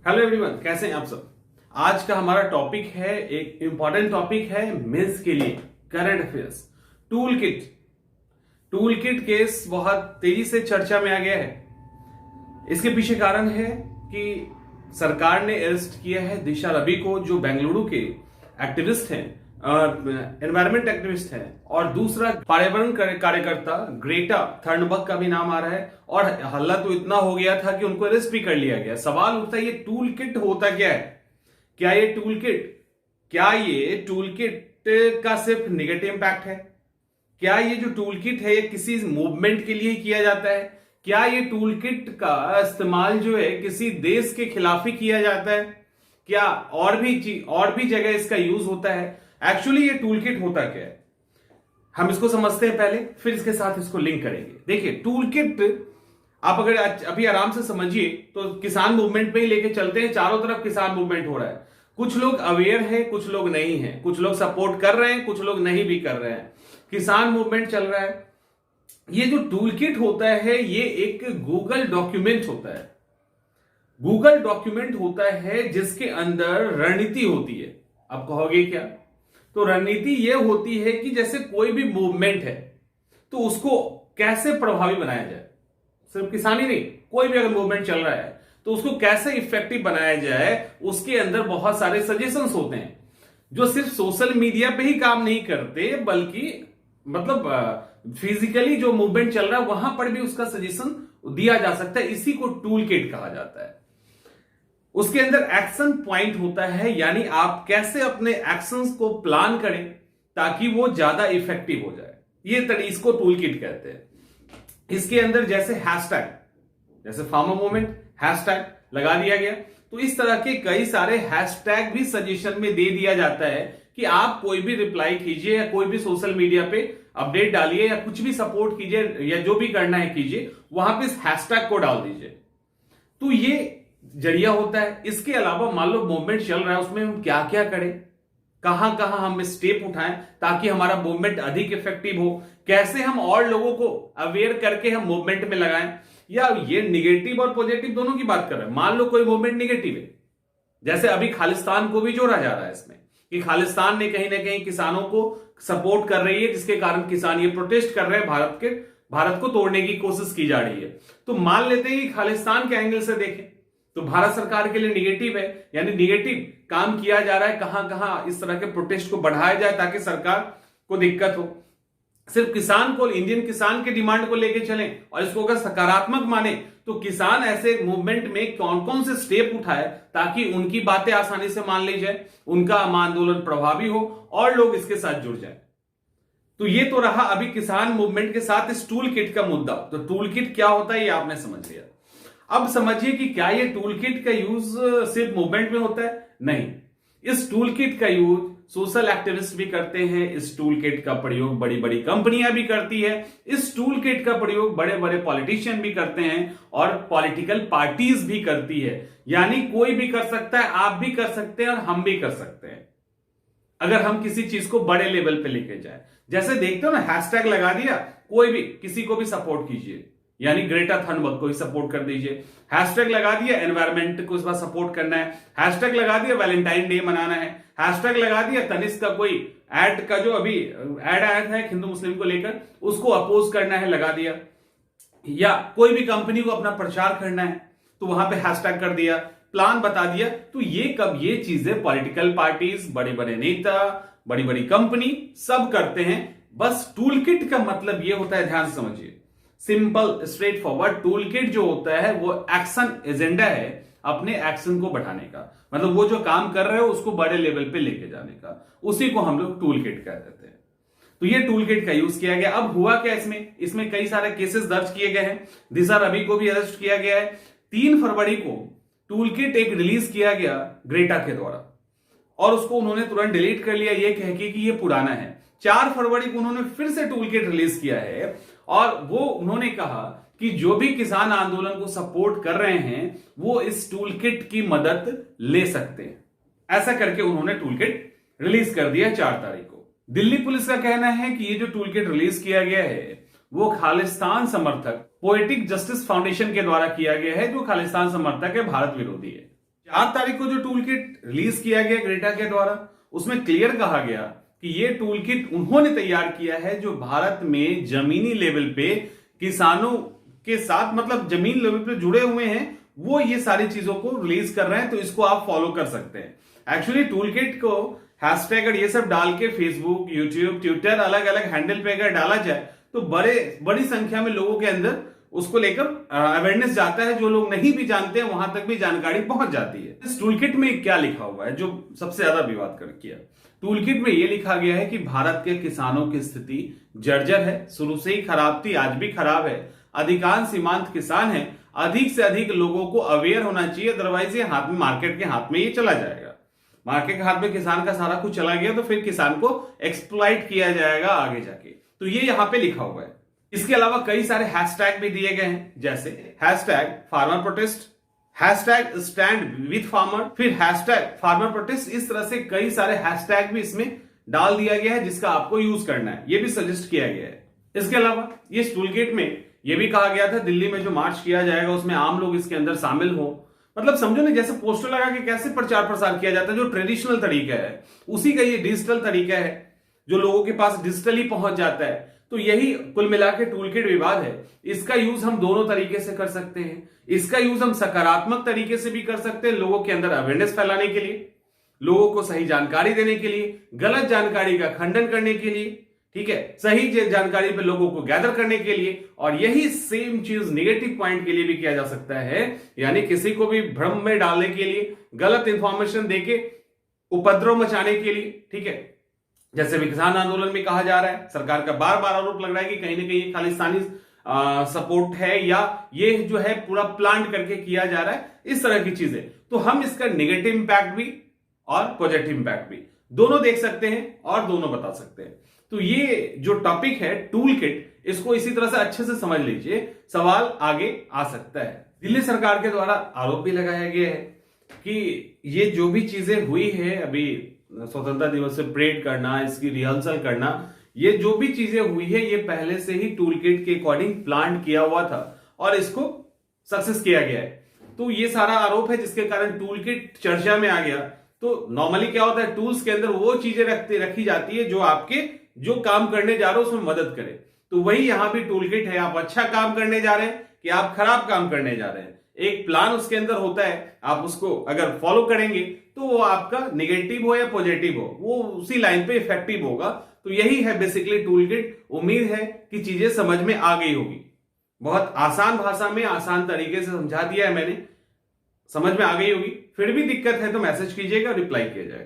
Hello everyone, कैसे हैं आप सब। आज का हमारा टॉपिक है, एक इंपॉर्टेंट टॉपिक है मेंस के लिए, current affairs. Tool kit. Tool kit case बहुत तेजी से चर्चा में आ गया है। इसके पीछे कारण है कि सरकार ने अरेस्ट किया है दिशा रवि को, जो बेंगलुरु के एक्टिविस्ट हैं, एनवायरमेंट एक्टिविस्ट हैं, और दूसरा पर्यावरण कार्यकर्ता ग्रेटा थर्नबर्ग का भी नाम आ रहा है। और हल्ला तो इतना हो गया था कि उनको अरेस्ट भी कर लिया गया। सवाल उठता है, ये टूल किट होता क्या है? क्या ये टूल किट का सिर्फ निगेटिव इंपैक्ट है? क्या ये जो टूल किट है ये किसी मूवमेंट के लिए किया जाता है? क्या ये टूल किट का इस्तेमाल जो है किसी देश के खिलाफ ही किया जाता है? क्या और भी जगह इसका यूज होता है? एक्चुअली ये टूल किट होता क्या है, हम इसको समझते हैं पहले, फिर इसके साथ इसको लिंक करेंगे। देखिए, टूल किट आप अगर अभी आराम से समझिए तो किसान मूवमेंट पे ही लेके चलते हैं। चारों तरफ किसान मूवमेंट हो रहा है। कुछ लोग अवेयर है, कुछ लोग नहीं है, कुछ लोग सपोर्ट कर रहे हैं, कुछ लोग नहीं भी कर रहे हैं। किसान मूवमेंट चल रहा है। ये जो टूल किट होता है ये एक गूगल डॉक्यूमेंट होता है। गूगल डॉक्यूमेंट होता है जिसके अंदर रणनीति होती है। आप कहोगे क्या? तो रणनीति यह होती है कि जैसे कोई भी मूवमेंट है तो उसको कैसे प्रभावी बनाया जाए। सिर्फ किसानी नहीं, कोई भी अगर मूवमेंट चल रहा है तो उसको कैसे इफेक्टिव बनाया जाए, उसके अंदर बहुत सारे सजेशंस होते हैं जो सिर्फ सोशल मीडिया पे ही काम नहीं करते, बल्कि मतलब फिजिकली जो मूवमेंट चल रहा है वहां पर भी उसका सजेशन दिया जा सकता है। इसी को टूल किट कहा जाता है। उसके अंदर एक्शन पॉइंट होता है, यानी आप कैसे अपने एक्शंस को प्लान करें ताकि वो ज्यादा इफेक्टिव हो जाए। ये इसको टूल किट कहते हैं। इसके अंदर जैसे हैशटैग, जैसे फार्मर मूवमेंट हैशटैग लगा दिया गया, तो इस तरह के कई सारे हैशटैग भी सजेशन में दे दिया जाता है कि आप कोई भी रिप्लाई कीजिए या कोई भी सोशल मीडिया पे अपडेट डालिए या कुछ भी सपोर्ट कीजिए या जो भी करना है कीजिए, वहां पे इस हैशटैग को डाल दीजिए। तो ये जरिया होता है। इसके अलावा मान लो मूवमेंट चल रहा है, उसमें हम क्या क्या करें, कहां कहां हम स्टेप उठाएं ताकि हमारा मूवमेंट अधिक इफेक्टिव हो, कैसे हम और लोगों को अवेयर करके हम मूवमेंट में लगाएं। या ये निगेटिव और पॉजिटिव दोनों की बात कर रहे हैं। मान लो कोई मूवमेंट निगेटिव है, जैसे अभी खालिस्तान को भी जोड़ा जा रहा है इसमें कि खालिस्तान ने कहीं ना कहीं किसानों को सपोर्ट कर रही है, जिसके कारण किसान ये प्रोटेस्ट कर रहे हैं, भारत को तोड़ने की कोशिश की जा रही है। तो मान लेते हैं कि खालिस्तान के एंगल से देखें तो भारत सरकार के लिए निगेटिव है, यानी निगेटिव काम किया जा रहा है। कहां कहां इस तरह के प्रोटेस्ट को बढ़ाया जाए ताकि सरकार को दिक्कत हो। सिर्फ किसान को, इंडियन किसान के डिमांड को लेके चलें और इसको अगर सकारात्मक माने तो किसान ऐसे मूवमेंट में कौन कौन से स्टेप उठाए ताकि उनकी बातें आसानी से मान ली जाए, उनका आंदोलन प्रभावी हो और लोग इसके साथ जुड़ जाए। तो ये तो रहा अभी किसान मूवमेंट के साथ इस टूल किट का मुद्दा। तो टूल किट क्या होता है ये आपने समझ लिया। अब समझिए कि क्या ये टूल किट का यूज सिर्फ मूवमेंट में होता है? नहीं, इस टूल किट का यूज सोशल एक्टिविस्ट भी करते हैं। इस टूल किट का प्रयोग बड़ी बड़ी कंपनियां भी करती है। इस टूल किट का प्रयोग बड़े बड़े पॉलिटिशियन भी करते हैं और पॉलिटिकल पार्टीज भी करती है। यानी कोई भी कर सकता है, आप भी कर सकते हैं और हम भी कर सकते हैं, अगर हम किसी चीज को बड़े लेवल पे लेके जाए। जैसे देखते हो ना, हैशटैग लगा दिया, कोई भी किसी को भी सपोर्ट कीजिए, यानी ग्रेटा थर्नबर्ग को ही सपोर्ट कर दीजिए। हैशटैग लगा दिया, एनवायरमेंट को इस बार सपोर्ट करना है। हैशटैग लगा दिया, वैलेंटाइन डे मनाना है। हैशटैग लगा दिया, तनिष्क का कोई एड का जो अभी एड आया था हिंदू मुस्लिम को लेकर, उसको अपोज करना है, लगा दिया। या कोई भी कंपनी को अपना प्रचार करना है तो वहां पे हैशटैग कर दिया, प्लान बता दिया। तो ये चीजें पॉलिटिकल पार्टीज, बड़े बड़े नेता, बड़ी बड़ी कंपनी सब करते हैं। बस टूल किट का मतलब ये होता है, ध्यान से समझिए, simple straight forward, tool kit जो होता है वो एक्शन एजेंडा है, अपने एक्शन को बढ़ाने का, मतलब वो जो काम कर रहे हो उसको बड़े लेवल पे लेके जाने का, उसी को हम लोग टूल किट कह देते हैं। तो ये टूल किट का यूज किया गया। अब हुआ क्या इसमें कई सारे केसेस दर्ज किए गए हैं। दिशा रवि को भी अरेस्ट किया गया है। 3 फरवरी को टूल किट एक रिलीज किया गया ग्रेटा के द्वारा और उसको उन्होंने तुरंत डिलीट कर लिया ये कह के कि ये पुराना है। 4 फरवरी को उन्होंने फिर से टूल किट रिलीज किया है और वो उन्होंने कहा कि जो भी किसान आंदोलन को सपोर्ट कर रहे हैं वो इस टूल किट की मदद ले सकते हैं। ऐसा करके उन्होंने टूल किट रिलीज कर दिया 4 तारीख को। दिल्ली पुलिस का कहना है कि ये जो टूल किट रिलीज किया गया है वो खालिस्तान समर्थक पोएटिक जस्टिस फाउंडेशन के द्वारा किया गया है, जो खालिस्तान समर्थक है, भारत विरोधी है। 4 तारीख को जो टूल किट रिलीज किया गया ग्रेटा के द्वारा, उसमें क्लियर कहा गया कि ये टूल किट उन्होंने तैयार किया है जो भारत में जमीनी लेवल पे किसानों के साथ, मतलब जमीन लेवल पे जुड़े हुए हैं, वो ये सारी चीजों को रिलीज कर रहे हैं। तो इसको आप फॉलो कर सकते हैं। एक्चुअली टूल किट को हैशटैग और ये सब डाल के फेसबुक, यूट्यूब, ट्विटर, अलग अलग हैंडल पे अगर डाला जाए तो बड़ी संख्या में लोगों के अंदर उसको लेकर अवेयरनेस जाता है। जो लोग नहीं भी जानते हैं वहां तक भी जानकारी पहुंच जाती है। इस टूल किट में क्या लिखा हुआ है जो सबसे ज्यादा विवाद कर किया? टूल किट में यह लिखा गया है कि भारत के किसानों की स्थिति जर्जर है, शुरू से ही खराब थी, आज भी खराब है। अधिकांश सीमांत किसान हैं, अधिक से अधिक लोगों को अवेयर होना चाहिए, अदरवाइज ये मार्केट के हाथ में ये चला जाएगा। मार्केट के हाथ में किसान का सारा कुछ चला गया तो फिर किसान को एक्सप्लॉइट किया जाएगा आगे जाके। तो ये यहां पे लिखा हुआ है। इसके अलावा कई सारे हैशटैग भी दिए गए हैं, जैसे hashtag farmer protest, hashtag stand with farmer, फिर हैशटैग फार्मर प्रोटेस्ट। इस तरह से कई सारे हैशटैग भी इसमें डाल दिया गया है जिसका आपको यूज करना है, ये भी सजेस्ट किया गया है। इसके अलावा ये टूल किट में यह भी कहा गया था दिल्ली में जो मार्च किया जाएगा उसमें आम लोग इसके अंदर शामिल हो। मतलब समझो ना, जैसे पोस्टर लगा के कैसे प्रचार प्रसार किया जाता है, जो ट्रेडिशनल तरीका है उसी का ये डिजिटल तरीका है जो लोगों के पास डिजिटली पहुंच जाता है। तो यही कुल मिला के टूल किट विवाद है। इसका यूज हम दोनों तरीके से कर सकते हैं। इसका यूज हम सकारात्मक तरीके से भी कर सकते हैं, लोगों के अंदर अवेयरनेस फैलाने के लिए, लोगों को सही जानकारी देने के लिए, गलत जानकारी का खंडन करने के लिए, ठीक है, सही जानकारी पे लोगों को गैदर करने के लिए। और यही सेम चीज नेगेटिव पॉइंट के लिए भी किया जा सकता है, यानी किसी को भी भ्रम में डालने के लिए, गलत इंफॉर्मेशन देके उपद्रव मचाने के लिए, ठीक है। जैसे भी किसान आंदोलन में कहा जा रहा है, सरकार का बार बार आरोप लग रहा है कि कहीं ना कहीं खालिस्तानी सपोर्ट है या ये जो है पूरा प्लान करके किया जा रहा है, इस तरह की चीजें। तो हम इसका नेगेटिव इंपैक्ट भी और पॉजिटिव इंपैक्ट भी दोनों देख सकते हैं और दोनों बता सकते हैं। तो ये जो टॉपिक है टूल किट, इसको इसी तरह से अच्छे से समझ लीजिए, सवाल आगे आ सकता है। दिल्ली सरकार के द्वारा आरोप भी लगाया गया है कि ये जो भी चीजें हुई है, अभी स्वतंत्रता दिवस से परेड करना, इसकी रिहर्सल करना, ये जो भी चीजें हुई है ये पहले से ही टूल किट के अकॉर्डिंग प्लान किया हुआ था और इसको सक्सेस किया गया है। तो ये सारा आरोप है जिसके कारण टूल किट चर्चा में आ गया। तो नॉर्मली क्या होता है, टूल्स के अंदर वो चीजें रखी जाती है जो आपके जो काम करने जा रहे हो उसमें मदद करे। तो वही यहां भी टूल किट है। आप अच्छा काम करने जा रहे हैं कि आप खराब काम करने जा रहे हैं, एक प्लान उसके अंदर होता है, आप उसको अगर फॉलो करेंगे तो वो आपका नेगेटिव हो या पॉजिटिव हो, वो उसी लाइन पे इफेक्टिव होगा। तो यही है बेसिकली टूल किट। उम्मीद है कि चीजें समझ में आ गई होगी। बहुत आसान भाषा में आसान तरीके से समझा दिया है मैंने, समझ में आ गई होगी। फिर भी दिक्कत है तो मैसेज कीजिएगा, रिप्लाई किया जाएगा।